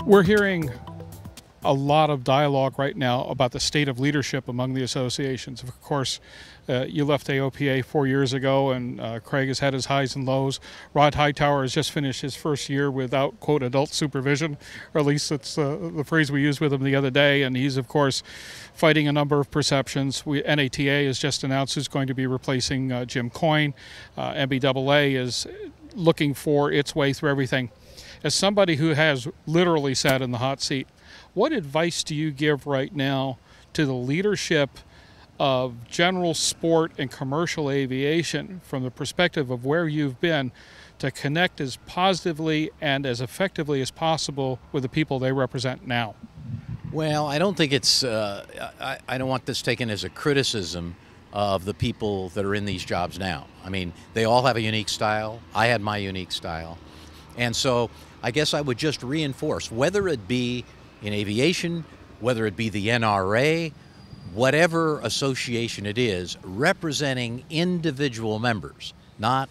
We're hearing a lot of dialogue right now about the state of leadership among the associations. Of course, you left AOPA 4 years ago, and Craig has had his highs and lows. Rod Hightower has just finished his first year without, quote, adult supervision, or at least that's the phrase we used with him the other day, and he's, of course, fighting a number of perceptions. NATA has just announced who's going to be replacing Jim Coyne. MBAA is looking for its way through everything. As somebody who has literally sat in the hot seat, what advice do you give right now to the leadership of general sport and commercial aviation from the perspective of where you've been to connect as positively and as effectively as possible with the people they represent now? Well, I don't think it's, I don't want this taken as a criticism of the people that are in these jobs now. I mean, they all have a unique style. I had my unique style. And so I guess I would just reinforce, whether it be in aviation, whether it be the NRA, whatever association it is, representing individual members, not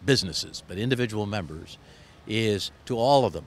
businesses, but individual members, is to all of them,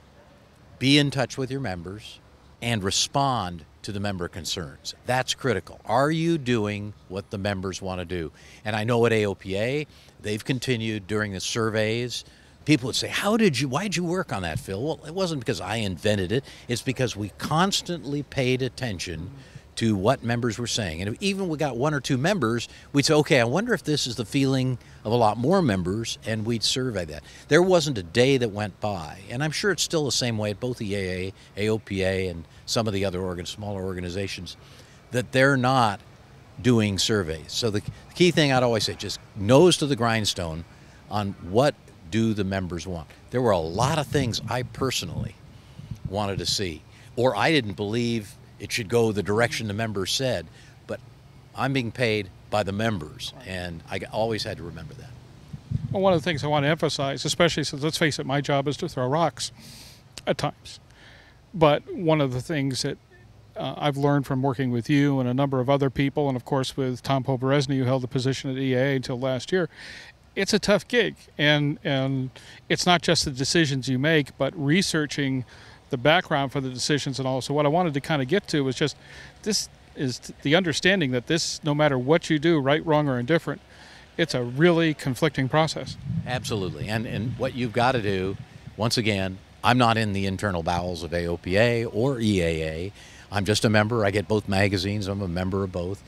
be in touch with your members and respond to the member concerns. That's critical. Are you doing what the members want to do? And I know at AOPA, they've continued during the surveys. People would say, why'd you work on that, Phil? Well, it wasn't because I invented it. It's because we constantly paid attention to what members were saying. And if even we got one or two members, we'd say, okay, I wonder if this is the feeling of a lot more members, and we'd survey that. There wasn't a day that went by, and I'm sure it's still the same way at both EAA, AOPA, and some of the other smaller organizations, that they're not doing surveys. So the key thing I'd always say, just nose to the grindstone on what do the members want. There were a lot of things I personally wanted to see, or I didn't believe it should go the direction the members said, but I'm being paid by the members, and I always had to remember that. Well, one of the things I want to emphasize, especially since, let's face it, my job is to throw rocks at times. But one of the things that I've learned from working with you and a number of other people, and of course with Tom Poberesny, who held the position at EAA until last year, it's a tough gig, and it's not just the decisions you make, but researching the background for the decisions and all. So what I wanted to kind of get to was just, this is the understanding that this, no matter what you do, right, wrong, or indifferent, it's a really conflicting process. Absolutely, and what you've got to do, once again, I'm not in the internal bowels of AOPA or EAA. I'm just a member. I get both magazines. I'm a member of both.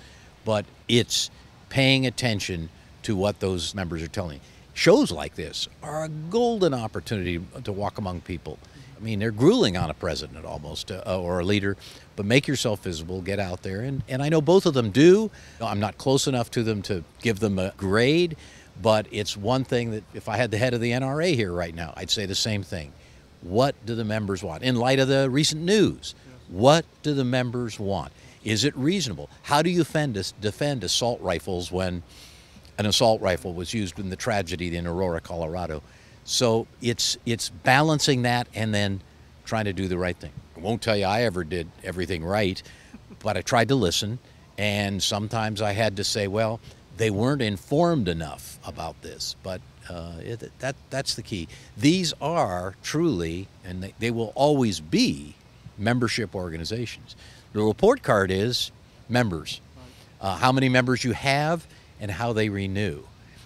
But it's paying attention to what those members are telling you. Shows like this are a golden opportunity to walk among people. I mean, they're grueling on a president almost, or a leader, but make yourself visible, get out there. And I know both of them do. I'm not close enough to them to give them a grade, but it's one thing that if I had the head of the NRA here right now, I'd say the same thing. What do the members want? In light of the recent news, what do the members want? Is it reasonable? How do you defend assault rifles when an assault rifle was used in the tragedy in Aurora, Colorado? So it's balancing that and then trying to do the right thing. I won't tell you I ever did everything right, but I tried to listen, and sometimes I had to say, well, they weren't informed enough about this, but that's the key. These are truly, and they will always be, membership organizations. The report card is members, how many members you have and how they renew.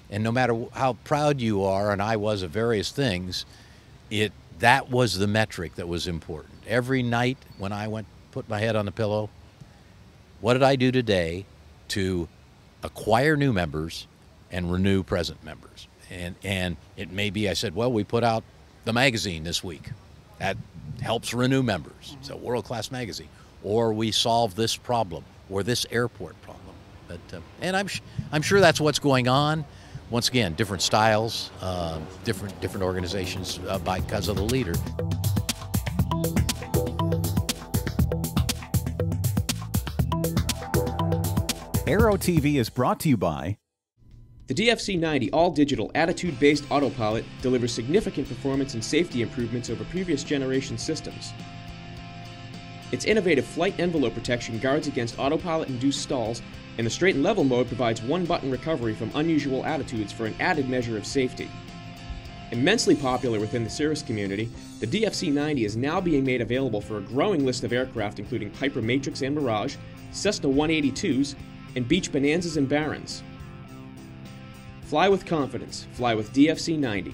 And no matter how proud you are, and I was of various things, that was the metric that was important. Every night when I put my head on the pillow, what did I do today to acquire new members and renew present members? And it may be I said, well, we put out the magazine this week. That helps renew members. It's a world-class magazine. Or we solve this problem or this airport problem. But, and I'm sure that's what's going on. Once again, different styles, different organizations because of the leader. Aero-TV is brought to you by the DFC-90 all-digital attitude-based autopilot delivers significant performance and safety improvements over previous generation systems. Its innovative flight envelope protection guards against autopilot-induced stalls, and the straight and level mode provides one-button recovery from unusual attitudes for an added measure of safety. Immensely popular within the Cirrus community, the DFC-90 is now being made available for a growing list of aircraft including Piper Matrix and Mirage, Cessna 182s, and Beech Bonanzas and Barons. Fly with confidence. Fly with DFC-90.